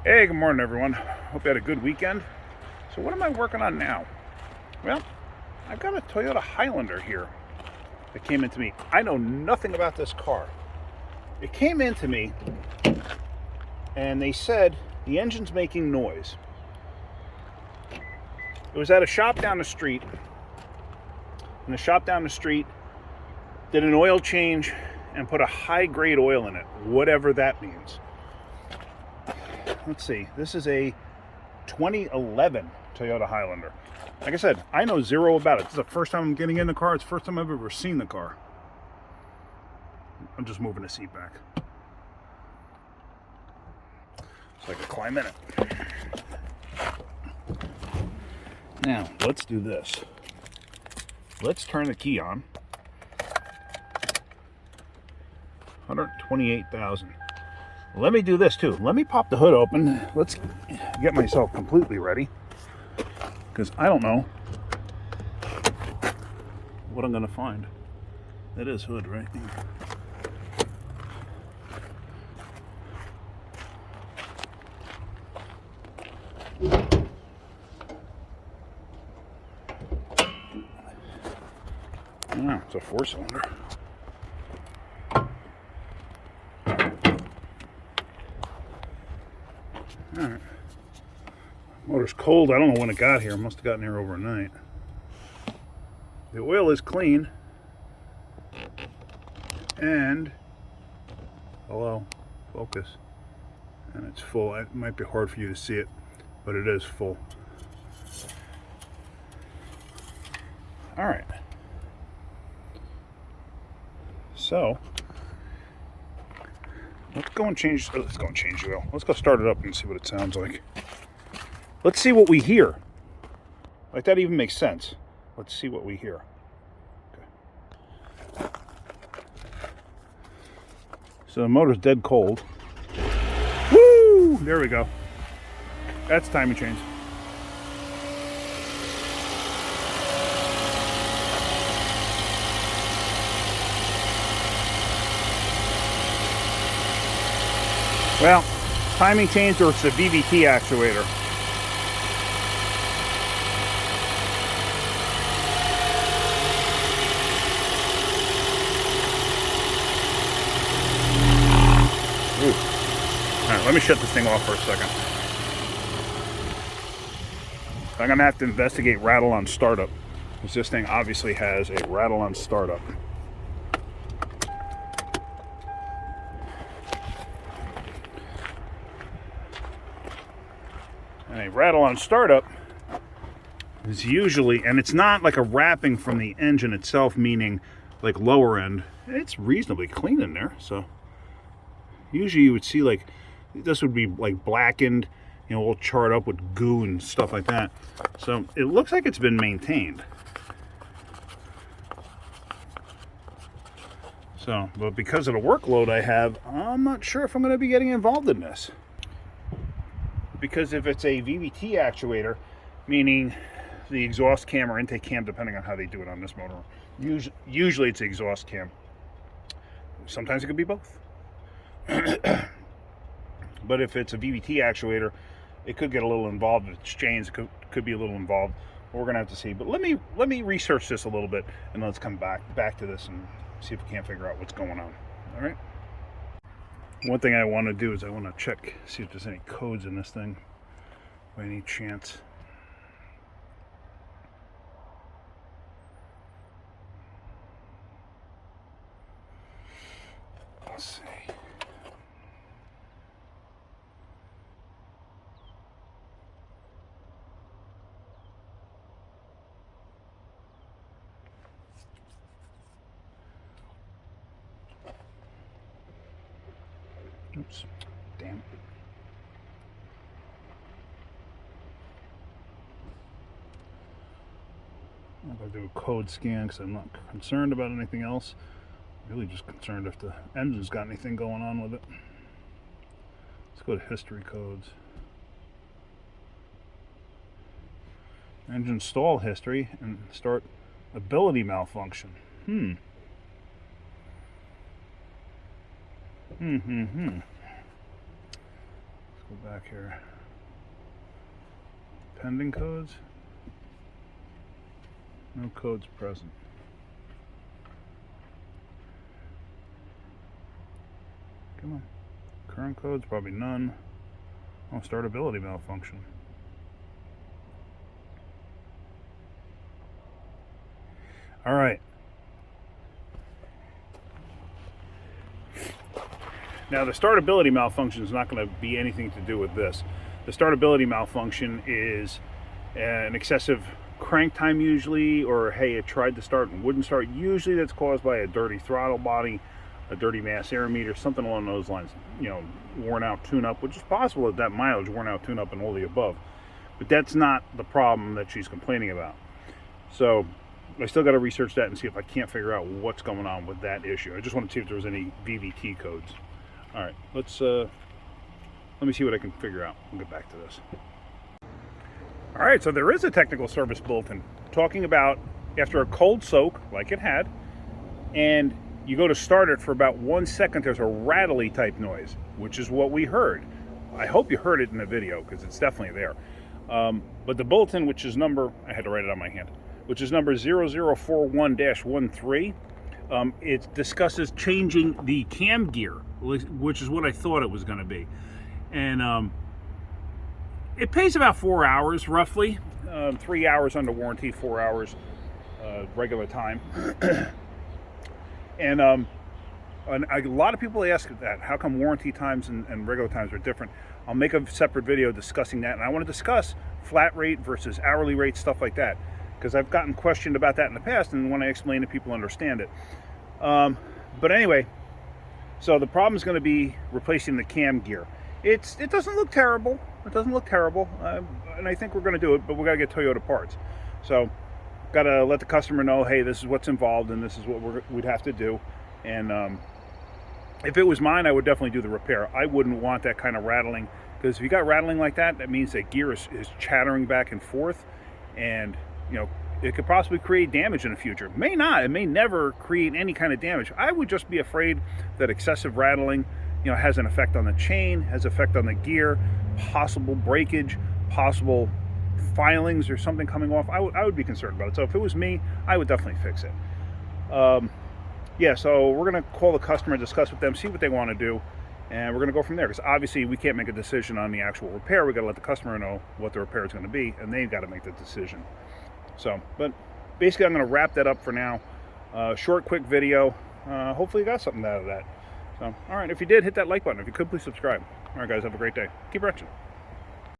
Hey, good morning, everyone. Hope you had a good weekend. So, what am I working on now? Well, I've got a Toyota Highlander here that came into me. I know nothing about this car. It came into me, and they said the engine's making noise. It was at a shop down the street, and the shop down the street did an oil change and put a high-grade oil in it, whatever that means. Let's see. This is a 2011 Toyota Highlander. Like I said, I know zero about it. This is the first time I'm getting in the car. It's the first time I've ever seen the car. I'm just moving the seat back so I can climb in it. Now, let's do this. Let's turn the key on. 128,000. Let me do this too. Let me pop the hood open. Let's get myself completely ready, because I don't know what I'm going to find. That is hood, right? Oh, it's a 4-cylinder. Alright. Motor's cold. I don't know when it got here. It must have gotten here overnight. The oil is clean. And, hello, focus. And it's full. It might be hard for you to see it, but it is full. Alright. So, let's go and change the oil. Let's go start it up and see what it sounds like. Let's see what we hear. Like, that even makes sense. Let's see what we hear. Okay. So the motor's dead cold. Woo! There we go. That's timing chains. Well, timing chains, or it's a VVT actuator. Alright, let me shut this thing off for a second. I'm going to have to investigate rattle on startup, because this thing obviously has a rattle on startup. And a rattle on startup is usually, and it's not like a wrapping from the engine itself, meaning like lower end. It's reasonably clean in there, so usually you would see like this would be like blackened, you know, all charred up with goo and stuff like that. So it looks like it's been maintained. So, but because of the workload I have, I'm not sure if I'm going to be getting involved in this. Because if it's a VVT actuator, meaning the exhaust cam or intake cam, depending on how they do it on this motor, usually it's the exhaust cam. Sometimes it could be both. But if it's a VVT actuator, it could get a little involved. If it's chains, it could be a little involved. We're gonna have to see. But let me research this a little bit, and let's come back to this and see if we can't figure out what's going on. All right. One thing I want to do is I want to check, see if there's any codes in this thing by any chance. Let's see. Oops, damn. I'm going to do a code scan because I'm not concerned about anything else. I'm really just concerned if the engine's got anything going on with it. Let's go to history codes. Engine stall history and start ability malfunction. Let's Go back here. Pending codes. No codes present. Come on. Current codes, probably none. Oh, startability malfunction. All right. Now, the startability malfunction is not going to be anything to do with this. The startability malfunction is an excessive crank time usually, or hey, it tried to start and wouldn't start. Usually that's caused by a dirty throttle body, a dirty mass air meter, something along those lines. You know, worn out tune-up, which is possible at that mileage, worn out tune-up and all the above. But that's not the problem that she's complaining about. So I still got to research that and see if I can't figure out what's going on with that issue. I just want to see if there was any VVT codes. All right, let me see what I can figure out. We'll get back to this. All right, so there is a technical service bulletin talking about after a cold soak, like it had, and you go to start it for about 1 second, there's a rattly type noise, which is what we heard. I hope you heard it in the video because it's definitely there. But the bulletin, which is number, I had to write it on my hand, which is number 0041-13, it discusses changing the cam gear, which is what I thought it was going to be. And it pays about 4 hours roughly, 3 hours under warranty, 4 hours regular time. And a lot of people ask that, how come warranty times and regular times are different? I'll make a separate video discussing that, and I want to discuss flat rate versus hourly rate, stuff like that, because I've gotten questioned about that in the past, and when I explain it, people understand it. But anyway, so the problem is going to be replacing the cam gear. It doesn't look terrible. It doesn't look terrible, and I think we're going to do it, but we got to get Toyota parts. So got to let the customer know, hey, this is what's involved, and this is what we'd have to do. And if it was mine, I would definitely do the repair. I wouldn't want that kind of rattling, because if you got rattling like that, that means that gear is chattering back and forth, and you know, it could possibly create damage in the future. It may not. It may never create any kind of damage. I would just be afraid that excessive rattling, you know, has an effect on the chain, has an effect on the gear, possible breakage, possible filings or something coming off. I would be concerned about it. So if it was me, I would definitely fix it. Yeah, so we're going to call the customer, discuss with them, see what they want to do, and we're going to go from there, because obviously we can't make a decision on the actual repair. We've got to let the customer know what the repair is going to be, and they've got to make the decision. So, but basically I'm going to wrap that up for now. Short, quick video. Hopefully you got something out of that. So, all right, if you did, hit that like button. If you could, please subscribe. All right, guys, have a great day. Keep wrenching.